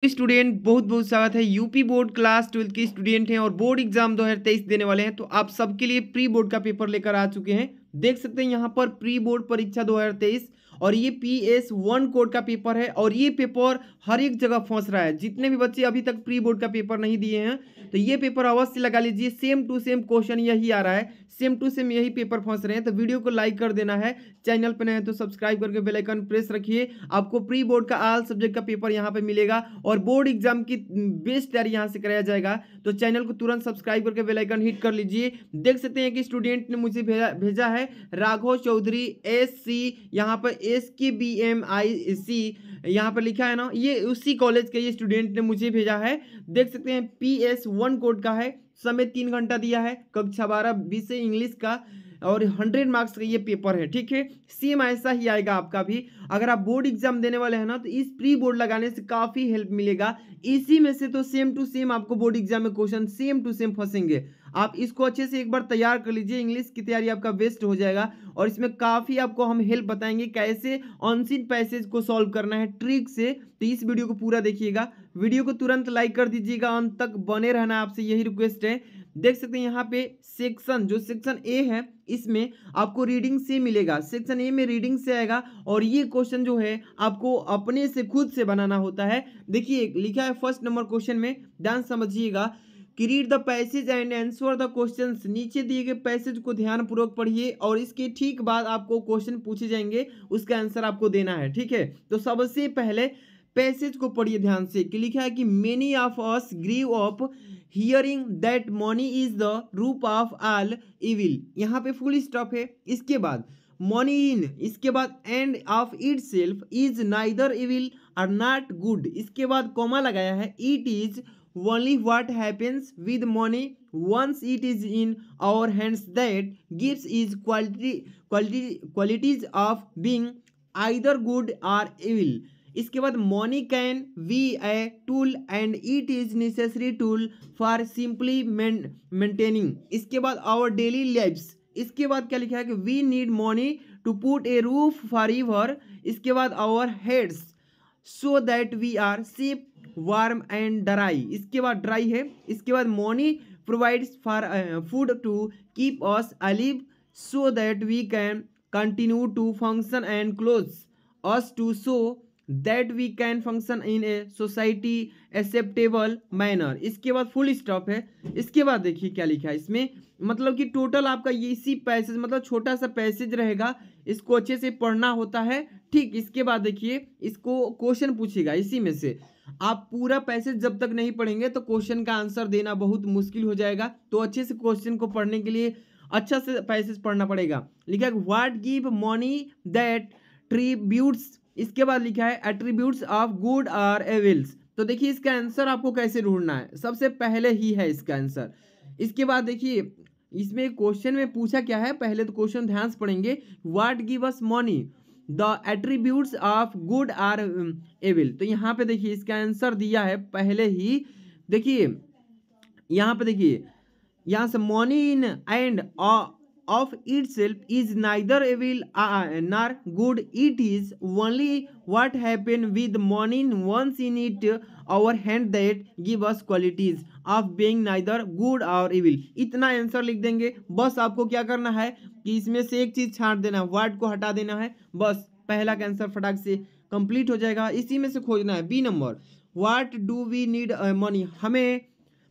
Student बहुत बहुत स्वागत है। यूपी बोर्ड क्लास 12 के स्टूडेंट हैं और बोर्ड एग्जाम 2023 देने वाले हैं, तो आप सबके लिए प्री बोर्ड का पेपर लेकर आ चुके हैं। देख सकते हैं यहाँ पर प्री बोर्ड परीक्षा 2023 और ये PS1 कोड का पेपर है और ये पेपर हर एक जगह फंस रहा है। जितने भी बच्चे अभी तक प्री बोर्ड का पेपर नहीं दिए हैं तो ये पेपर अवश्य लगा लीजिए। सेम टू सेम क्वेश्चन यही आ रहा है, सेम टू सेम यही पेपर फंस रहे हैं। तो वीडियो को लाइक कर देना है, चैनल पर नए हैं तो सब्सक्राइब करके बेल आइकन प्रेस रखिए। आपको प्री बोर्ड का ऑल सब्जेक्ट का पेपर यहाँ पे मिलेगा और बोर्ड एग्जाम की बेस्ट तैयारी यहाँ से कराया जाएगा। तो चैनल को तुरंत सब्सक्राइब करके बेल आइकन हिट कर लीजिए। देख सकते हैं कि स्टूडेंट ने मुझे भेजा है राघव चौधरी SC, यहाँ पर SKBMIC यहाँ पर लिखा है ना, ये उसी कॉलेज के ये स्टूडेंट ने मुझे भेजा है। देख सकते हैं PS1 कोड का है, समय 3 घंटा दिया है, कक्षा 12 विषय इंग्लिश का और 100 मार्क्स का ये पेपर है। ठीक है, सेम ऐसा ही आएगा आपका भी। अगर आप बोर्ड एग्जाम देने वाले हैं ना तो इस प्री बोर्ड लगाने से काफ़ी हेल्प मिलेगा। इसी में से तो सेम टू सेम आपको बोर्ड एग्जाम में क्वेश्चन सेम टू सेम फंसेंगे। आप इसको अच्छे से एक बार तैयार कर लीजिए, इंग्लिश की तैयारी आपका बेस्ट हो जाएगा। और इसमें काफ़ी आपको हम हेल्प बताएंगे कैसे अनसीन पैसेज को सॉल्व करना है ट्रिक से। तो इस वीडियो को पूरा देखिएगा, वीडियो को तुरंत लाइक कर दीजिएगा, अंत तक बने रहना आपसे यही रिक्वेस्ट है। देख सकते हैं यहाँ पे सेक्शन जो सेक्शन ए है इसमें आपको रीडिंग से मिलेगा। सेक्शन ए में रीडिंग से आएगा और ये क्वेश्चन जो है आपको अपने से खुद से बनाना होता है। देखिए लिखा है फर्स्ट नंबर क्वेश्चन में, ध्यान समझिएगा कि read the passage and answer the questions. नीचे दिए गए पैसेज को ध्यानपूर्वक पढ़िए और इसके ठीक बाद आपको क्वेश्चन पूछे जाएंगे, उसका आंसर आपको देना है। ठीक है, तो सबसे पहले पैसेज को पढ़िए ध्यान से कि लिखा है कि many of us grew up hearing that money is the root of all evil. यहाँ पे फुल स्टॉप है, इसके बाद मनी इन, इसके बाद end of it self is neither evil और नॉट गुड, इसके बाद कॉमा लगाया है it is only what happens with money once it is in our hands that gives is qualities of being either good or evil। इसके बाद money can be a tool and it is necessary tool for simply maintaining। इसके बाद our daily lives। इसके बाद क्या लिखा है कि we need money to put a roof forever। इसके बाद our heads so that we are safe warm and dry, इसके बाद ड्राई है। इसके बाद money provides for food to keep us alive so that we can continue to function and clothes us too so that we can function in a society acceptable manner. इसके बाद full stop है। इसके बाद देखिए क्या लिखा है इसमें, मतलब कि टोटल आपका ये इसी पैसेज, मतलब छोटा सा पैसेज रहेगा, इसको अच्छे से पढ़ना होता है। ठीक, इसके बाद देखिए इसको क्वेश्चन पूछेगा इसी में से। आप पूरा पैसेज जब तक नहीं पढ़ेंगे तो क्वेश्चन का आंसर देना बहुत मुश्किल हो जाएगा। तो अच्छे से क्वेश्चन को पढ़ने के लिए अच्छा से पैसेज पढ़ना पड़ेगा। लिखा है what give money that tributes. इसके बाद लिखा है एट्रीब्यूट्स ऑफ गुड और एविल्स। तो देखिए इसका आंसर आपको कैसे ढूंढना है, सबसे पहले ही है इसका आंसर। इसके बाद देखिए इसमें क्वेश्चन में पूछा क्या है, पहले तो क्वेश्चन ध्यान से पढ़ेंगे। What give us money the attributes of good or evil. तो यहाँ पे देखिए इसका आंसर दिया है पहले ही। देखिए यहाँ पे देखिए, यहाँ से money in and of itself is neither evil nor good, it is only what happen with money once in it our hand that give us qualities of being neither good or evil। इतना answer लिख देंगे। बस आपको क्या करना है कि इसमें से एक चीज छांट देना है, वर्ड को हटा देना है, बस पहला का आंसर फटाक से कंप्लीट हो जाएगा। इसी में से खोजना है B number, what do we need money. हमें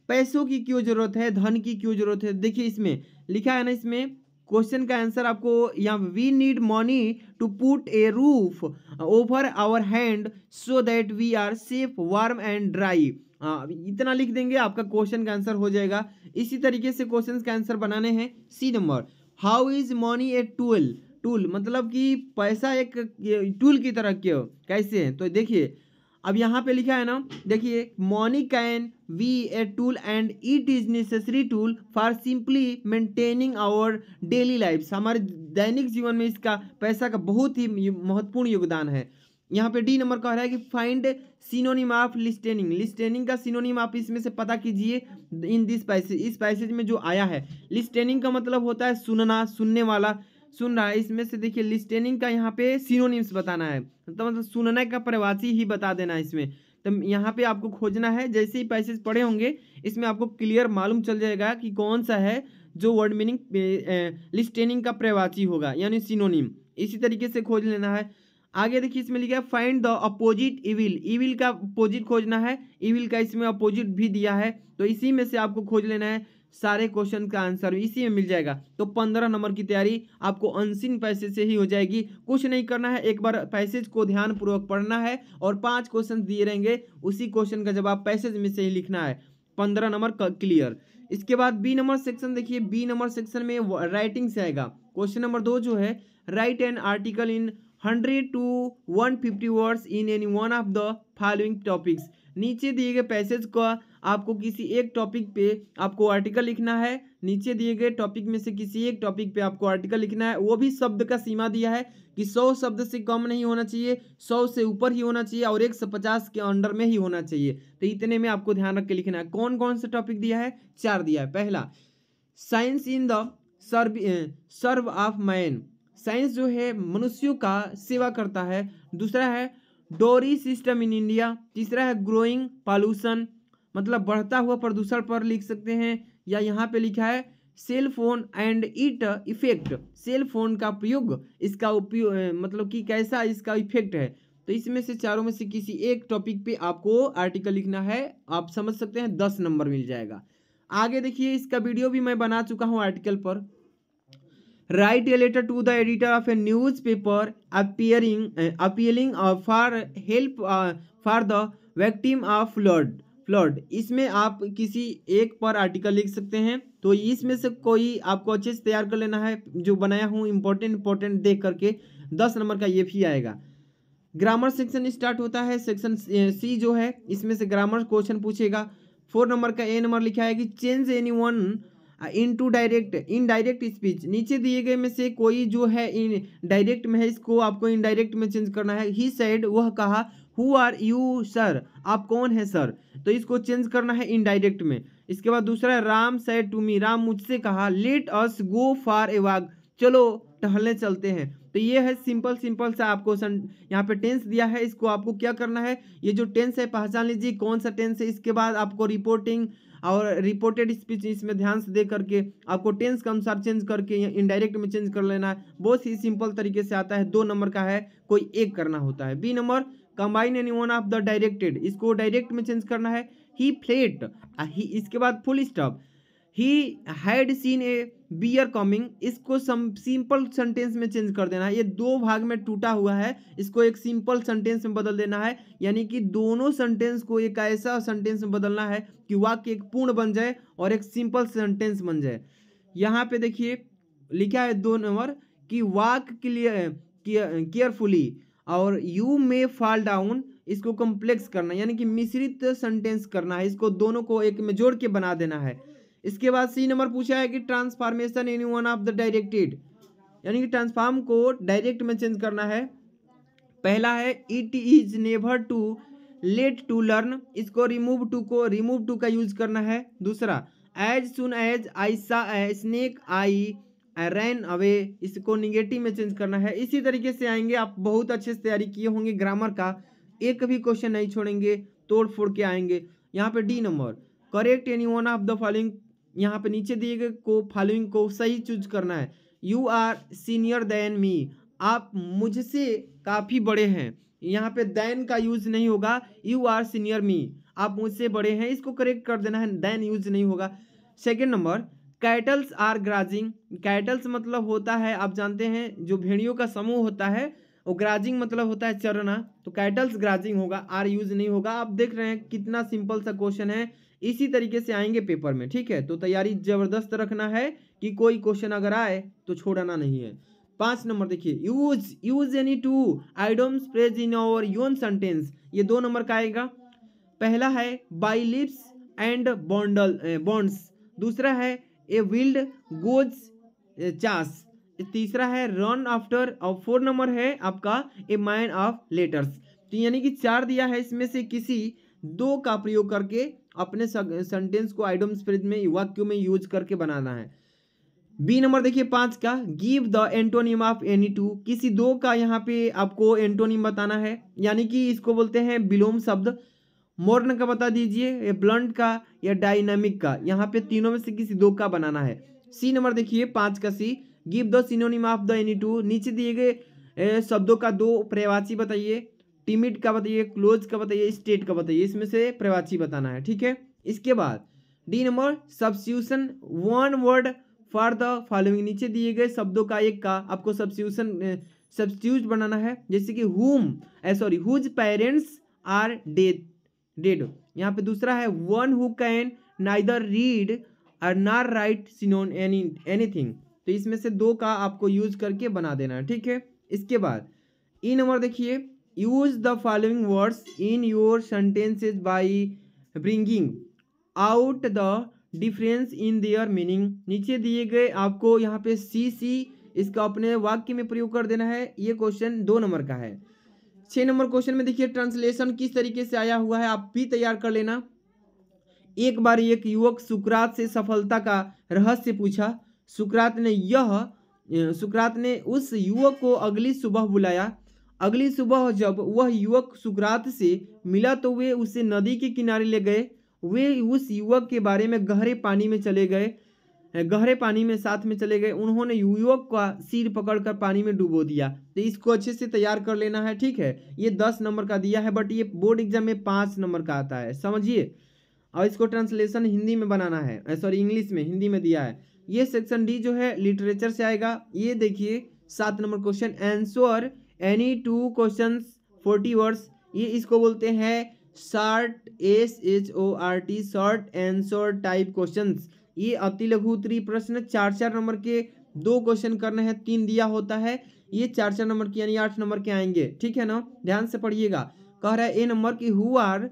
पैसों की क्यों जरूरत है, धन की क्यों जरूरत है। देखिए इसमें लिखा है ना, इसमें क्वेश्चन का आंसर आपको यहाँ we need money to put a roof over our hand so that we are safe warm and dry. इतना लिख देंगे, आपका क्वेश्चन का आंसर हो जाएगा। इसी तरीके से क्वेश्चन का आंसर बनाने हैं। C number, how is money a tool. Tool मतलब कि पैसा एक टूल की तरह क्यों, कैसे है। तो देखिए अब यहाँ पे लिखा है ना, देखिए money can be a tool and it is necessary tool for simply maintaining our daily life. हमारे दैनिक जीवन में इसका पैसा का बहुत ही महत्वपूर्ण योगदान है। यहाँ पे डी नंबर कह रहा है कि find synonym of listening. Listening का सिनोनिम आप इसमें से पता कीजिए इन दिस पैसेज। इस पैसेज में जो आया है, लिस्टेनिंग का मतलब होता है सुनना, सुनने वाला, सुन रहा है। इसमें से देखिए लिस्टेनिंग का यहाँ पे सिनोनिम्स बताना है, तो मतलब सुनने का प्रवासी ही बता देना है इसमें। तो यहाँ पे आपको खोजना है। जैसे ही पैसेज पढ़े होंगे इसमें आपको क्लियर मालूम चल जाएगा कि कौन सा है जो वर्ड मीनिंग लिस्टेनिंग का पर्यायवाची होगा यानी सिनोनिम। इसी तरीके से खोज लेना है। आगे देखिए इसमें लिखा है find the opposite evil. Evil का अपोजिट खोजना है। इविल का इसमें अपोजिट भी दिया है, तो इसी में से आपको खोज लेना है। सारे क्वेश्चन का आंसर इसी में मिल जाएगा। तो 15 नंबर की तैयारी आपको अनसीन पैसेज से ही हो जाएगी। कुछ नहीं करना है, एक बार पैसेज को ध्यान पूर्वक पढ़ना है और 5 क्वेश्चन दिए रहेंगे, उसी क्वेश्चन का जवाब पैसेज में से ही लिखना है। 15 नंबर क्लियर। इसके बाद बी नंबर सेक्शन देखिए, बी नंबर सेक्शन में राइटिंग से आएगा। क्वेश्चन नंबर 2 जो है, right an article in 100 to 150 words in any one of the following topics. नीचे दिए गए पैसेज का आपको किसी एक टॉपिक पे आपको आर्टिकल लिखना है। नीचे दिए गए टॉपिक में से किसी एक टॉपिक पे आपको आर्टिकल लिखना है। वो भी शब्द का सीमा दिया है कि 100 शब्द से कम नहीं होना चाहिए, 100 से ऊपर ही होना चाहिए और 150 के अंडर में ही होना चाहिए। तो इतने में आपको ध्यान रख के लिखना है। कौन कौन सा टॉपिक दिया है? 4 दिया है। पहला, science in the serve of man. Science जो है मनुष्यों का सेवा करता है। दूसरा है डोरी सिस्टम इन इंडिया। तीसरा है ग्रोइंग पॉल्यूशन, मतलब बढ़ता हुआ प्रदूषण पर लिख सकते हैं, या यहाँ पे लिखा है cell phone and it effect. Cell phone का प्रयोग, इसका उपयोग मतलब कि कैसा इसका इफेक्ट है। तो इसमें से चारों में से किसी एक टॉपिक पे आपको आर्टिकल लिखना है। आप समझ सकते हैं 10 नंबर मिल जाएगा। आगे देखिए, इसका वीडियो भी मैं बना चुका हूँ आर्टिकल पर। Write a letter to the editor of a newspaper appealing for help for the victim of flood. इसमें आप किसी एक पर आर्टिकल लिख सकते हैं। तो इसमें से कोई आपको अच्छे से तैयार कर लेना है। जो बनाया हूँ इंपॉर्टेंट देख करके 10 नंबर का ये भी आएगा। ग्रामर सेक्शन स्टार्ट होता है। सेक्शन सी जो है, इसमें से ग्रामर क्वेश्चन पूछेगा। 4 नंबर का ए नंबर लिखा है कि change any one into direct indirect speech. नीचे दिए गए में से कोई जो है इन डायरेक्ट में है, इसको आपको इनडायरेक्ट में चेंज करना है। ही सेड, वह कहा। हु आर यू सर, आप कौन है सर, तो इसको चेंज करना है इनडायरेक्ट में। इसके बाद दूसरा है Ram said to me, Ram मुझसे कहा। Let us go for a walk, चलो टहलने चलते हैं। तो ये है सिंपल सा आपको यहाँ पे टेंस दिया है। इसको आपको क्या करना है, ये जो टेंस है पहचान लीजिए कौन सा टेंस है। इसके बाद आपको रिपोर्टिंग और रिपोर्टेड स्पीच इसमें ध्यान से दे करके आपको टेंस के अनुसार चेंज करके इनडायरेक्ट में चेंज कर लेना है। बहुत ही सिंपल तरीके से आता है। 2 नंबर का है, कोई एक करना होता है। B number, combine any one of the directed, इसको डायरेक्ट में चेंज करना है। ही फ्लेट, इसके बाद full stop. He had seen a bear coming, इसको सिंपल सेंटेंस में चेंज कर देना है। ये 2 भाग में टूटा हुआ है, इसको एक सिंपल सेंटेंस में बदल देना है। यानी कि दोनों सेंटेंस को एक ऐसा सेंटेंस में बदलना है कि वाक्य एक पूर्ण बन जाए और एक सिंपल सेंटेंस बन जाए। यहाँ पे देखिए लिखा है 2 नंबर कि वॉक केयरफुली और यू मे फॉल डाउन, इसको कॉम्प्लेक्स करना यानी कि मिश्रित सेंटेंस करना है। इसको दोनों को एक में जोड़ के बना देना है। इसके बाद सी नंबर पूछा है कि transformation in one of the directed, यानी कि ट्रांसफॉर्म को डायरेक्ट में चेंज करना है। पहला है it is never too late to learn, इसको रिमूव टू का यूज करना है। दूसरा, as soon as I saw a snake I ran away, इसको निगेटिव में चेंज करना है। इसी तरीके से आएंगे। आप बहुत अच्छे से तैयारी किए होंगे ग्रामर का, एक भी क्वेश्चन नहीं छोड़ेंगे, तोड़ फोड़ के आएंगे। यहाँ पे D number, correct any one of the following, यहाँ पे नीचे दिए गए को फॉलोइंग को सही चूज करना है। You are senior than me, आप मुझसे काफ़ी बड़े हैं। यहाँ पे देन का यूज नहीं होगा, यू आर सीनियर मी, आप मुझसे बड़े हैं, इसको करेक्ट कर देना है, देन यूज नहीं होगा। Second number, cattles are grazing, cattles मतलब होता है, आप जानते हैं जो भेड़ियों का समूह होता है, और ग्राजिंग मतलब होता है चरना, तो कैटल्स ग्राजिंग होगा, आर यूज नहीं होगा। आप देख रहे हैं कितना सिंपल सा क्वेश्चन है। इसी तरीके से आएंगे पेपर में, ठीक है। तो तैयारी जबरदस्त रखना है कि कोई क्वेश्चन अगर आए तो छोड़ना नहीं है। 5 नंबर देखिए, use any two idioms phrase in और योन सेंटेंस, ये 2 नंबर का आएगा। पहला है बाई लिप्स एंड बॉन्ड्स, दूसरा है ए विल्ड गोज चास, तीसरा है रन आफ्टर, और 4 नंबर है आपका ए मैन ऑफ लेटर्स। तो यानी कि 4 दिया है, इसमें से किसी 2 का प्रयोग करके अपने सेंटेंस को आइडम्स फ्रेज में वाक्यों में यूज करके बनाना है। बी नंबर देखिए 5 का, give the antonym of any two, किसी 2 का यहाँ पे आपको एंटोनिम बताना है, यानी कि इसको बोलते हैं विलोम शब्द। मॉडर्न का बता दीजिए, या ब्लंट का या डायनामिक का। यहाँ पे तीनों में से किसी दो का बनाना है। सी नंबर देखिए 5 का C, give the synonym of the any two. नीचे दिए गए शब्दों का दो पर्यायवाची बताइए। टिमिड का बताइए, क्लोज का बताइए, स्टेट का बताइए। इसमें से पर्यायवाची बताना है, ठीक है। इसके बाद D number substitution, one word for the following. नीचे दिए गए शब्दों का एक का आपको सब्स्टिट्यूट बनाना है, जैसे कि हुज पेरेंट्स आर डेड। यहाँ पे दूसरा है one who can neither read और नॉर राइट एनीथिंग। तो इसमें से दो का आपको यूज करके बना देना है, ठीक है। इसके बाद ई नंबर देखिए, use the following words in your sentences by bringing out the difference in their meaning. नीचे दिए गए आपको यहाँ पे सी इसका अपने वाक्य में प्रयोग कर देना है। ये क्वेश्चन 2 नंबर का है। 6 नंबर क्वेश्चन में देखिए ट्रांसलेशन किस तरीके से आया हुआ है, आप भी तैयार कर लेना। एक बार एक युवक सुकरात से सफलता का रहस्य पूछा। सुकरात ने उस युवक को अगली सुबह बुलाया। अगली सुबह जब वह युवक सुकरात से मिला तो वे उसे नदी के किनारे ले गए। वे उस युवक के बारे में गहरे पानी में साथ में चले गए। उन्होंने युवक का सिर पकड़कर पानी में डुबो दिया। तो इसको अच्छे से तैयार कर लेना है, ठीक है। ये 10 नंबर का दिया है, बट ये बोर्ड एग्जाम में 5 नंबर का आता है, समझिए। और इसको ट्रांसलेशन हिंदी में बनाना है, सॉरी इंग्लिश में, हिंदी में दिया है। ये सेक्शन डी जो है लिटरेचर से आएगा। ये देखिए 7 number question, answer any 2 questions 40 words. ये इसको बोलते हैं short, SHORT, short answer type questions. ये अति लघु उत्तरीय प्रश्न 4 नंबर के 2 क्वेश्चन करने हैं, 3 दिया होता है। ये 4 नंबर के यानी 8 नंबर के आएंगे, ठीक है ना। ध्यान से पढ़िएगा। कह रहा है ए नंबर की who are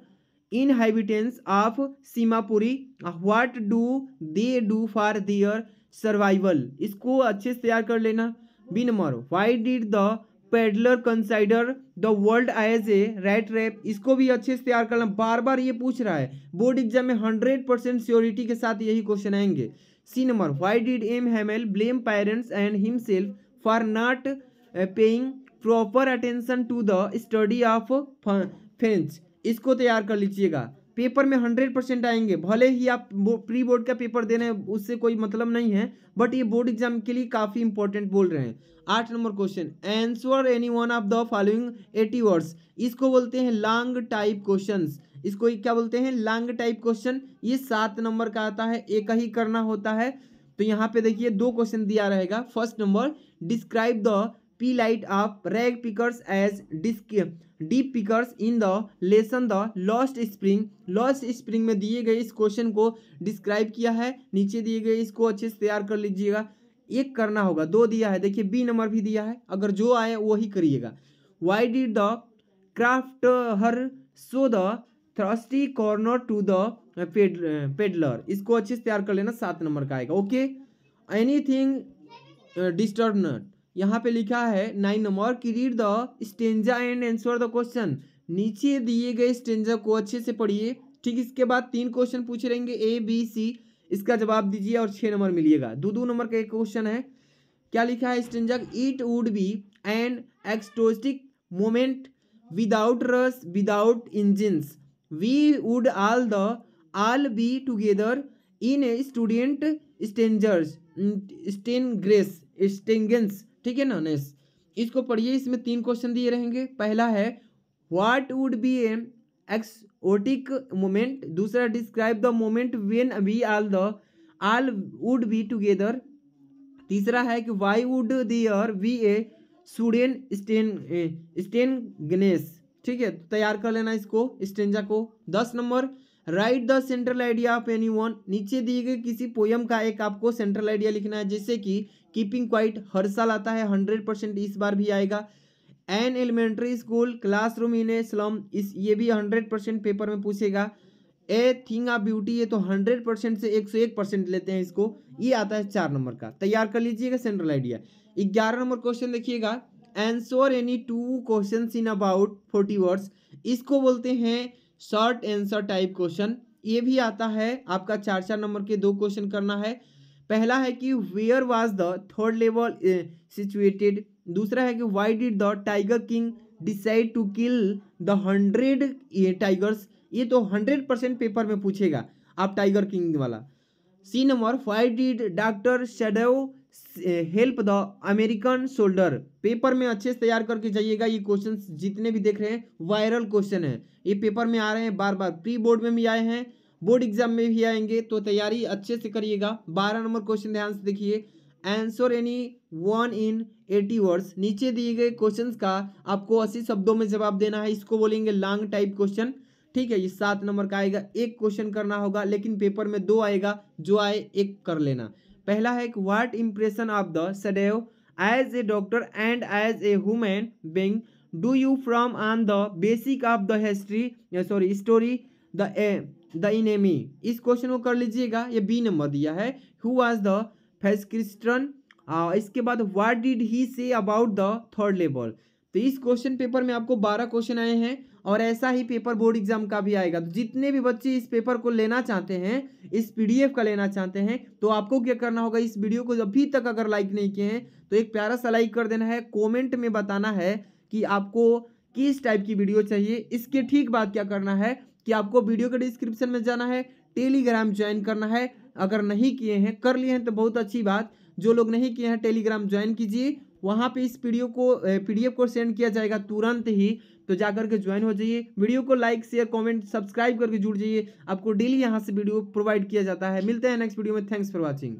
inhabitants of Seemapuri, what do they do for their survival. इसको अच्छे से तैयार कर लेना। B number why did the peddler consider the world as a rat trap. इसको भी अच्छे से तैयार करना, बार बार ये पूछ रहा है बोर्ड एग्जाम में, 100% श्योरिटी के साथ यही क्वेश्चन आएंगे। C number why did M Hamel blame parents and himself for not paying proper attention to the study of French. इसको तैयार कर लीजिएगा, पेपर में 100% आएंगे। भले ही आप प्री बोर्ड का पेपर दे रहे हैं, उससे कोई मतलब नहीं है, बट ये बोर्ड एग्जाम के लिए काफी इंपॉर्टेंट बोल रहे हैं। 8 number question, answer any one of the following 80 words. इसको बोलते हैं लॉन्ग टाइप क्वेश्चंस। इसको क्या बोलते हैं, लॉन्ग टाइप क्वेश्चन। ये 7 नंबर का आता है, एक ही करना होता है। तो यहाँ पे देखिए 2 क्वेश्चन दिया रहेगा। First number, describe the plight of rag pickers as deep pickers in the lesson the lost spring. Lost spring में दिए गए इस क्वेश्चन को डिस्क्राइब किया है। नीचे दिए गए इसको अच्छे से तैयार कर लीजिएगा। एक करना होगा, 2 दिया है, देखिए बी नंबर भी दिया है, अगर जो आए वही करिएगा। Why did the craft her so the thirsty corner to the peddler. इसको अच्छे से तैयार कर लेना, 7 नंबर का आएगा। Okay, anything disturb not. यहाँ पे लिखा है 9 नंबर की read the stanza and answer the question. नीचे दिए गए स्टेंजा को अच्छे से पढ़िए, ठीक। इसके बाद 3 क्वेश्चन पूछे रहेंगे A, B, C, इसका जवाब दीजिए और 6 नंबर मिलिएगा। 2 नंबर का एक क्वेश्चन है, क्या लिखा है stanza, it would be an exotic moment without rush without engines, we would all be together in a sudden strangeness, ठीक है ना नेस। इसको पढ़िए, इसमें 3 क्वेश्चन दिए रहेंगे। पहला है what would be an exotic moment. दूसरा, describe the moment when we all would be together. तीसरा है कि why would there be a sudden strangeness, ठीक है। तैयार कर लेना इसको स्टेंजा को। 10 number, write the central idea of any one. नीचे दिए गए किसी पोयम का एक आपको सेंट्रल आइडिया लिखना है, जैसे कि कीपिंग क्वाइट हर साल आता है, 100% इस बार भी आएगा। An elementary school classroom in a slum, ये भी 100% पेपर में पूछेगा। ए थिंग ऑफ ब्यूटी, ये तो 100% से 101% लेते हैं इसको। ये आता है 4 नंबर का, तैयार कर लीजिएगा सेंट्रल आइडिया। 11 नंबर क्वेश्चन देखिएगा, answer any 2 question in about 40 words. इसको बोलते हैं शॉर्ट आंसर टाइप क्वेश्चन। ये भी आता है आपका 4 नंबर के 2 क्वेश्चन करना है। पहला है कि where was the third level situated. दूसरा है कि why did the tiger king decide to kill the 100 tigers. ये तो 100% पेपर में पूछेगा आप टाइगर किंग वाला। C number, why did doctor Sadao help the American soldier. Paper में अच्छे से तैयार करके जाइएगा, ये क्वेश्चन जितने भी देख रहे हैं वायरल क्वेश्चन है, ये पेपर में आ रहे हैं बार बार, प्री बोर्ड में भी आए हैं, बोर्ड एग्जाम में भी आएंगे, तो तैयारी अच्छे से करिएगा। 12 नंबर क्वेश्चन ध्यान से देखिए, answer any one in 80 words. नीचे दिए गए क्वेश्चंस का आपको 80 शब्दों में जवाब देना है, इसको बोलेंगे लॉन्ग टाइप क्वेश्चन। ठीक है, ये 7 नंबर का आएगा, एक क्वेश्चन करना होगा, लेकिन पेपर में 2 आएगा, जो आए एक कर लेना। पहला है what impression of the Sadao as a doctor and as a human being do you from on the basic of the history story the enemy. इस क्वेश्चन को कर लीजिएगा, ये बी नंबर दिया है, हु वाज द फेस्क्रिस्टन। इसके बाद what did he say about the third level. तो इस क्वेश्चन पेपर में आपको 12 क्वेश्चन आए हैं, और ऐसा ही पेपर बोर्ड एग्जाम का भी आएगा। तो जितने भी बच्चे इस पेपर को लेना चाहते हैं, इस पीडीएफ का लेना चाहते हैं, तो आपको क्या करना होगा, इस वीडियो को अभी तक अगर लाइक नहीं किए हैं तो एक प्यारा सा लाइक कर देना है, कमेंट में बताना है कि आपको किस टाइप की वीडियो चाहिए। इसके ठीक बाद क्या करना है कि आपको वीडियो के डिस्क्रिप्शन में जाना है, टेलीग्राम ज्वाइन करना है। अगर नहीं किए हैं, कर लिए हैं तो बहुत अच्छी बात, जो लोग नहीं किए हैं टेलीग्राम ज्वाइन कीजिए, वहाँ पे इस वीडियो को पीडीएफ को सेंड किया जाएगा तुरंत ही, तो जाकर के ज्वाइन हो जाइए। वीडियो को लाइक शेयर कमेंट सब्सक्राइब करके जुड़ जाइए, आपको डेली यहाँ से वीडियो प्रोवाइड किया जाता है। मिलते हैं नेक्स्ट वीडियो में, थैंक्स फॉर वॉचिंग।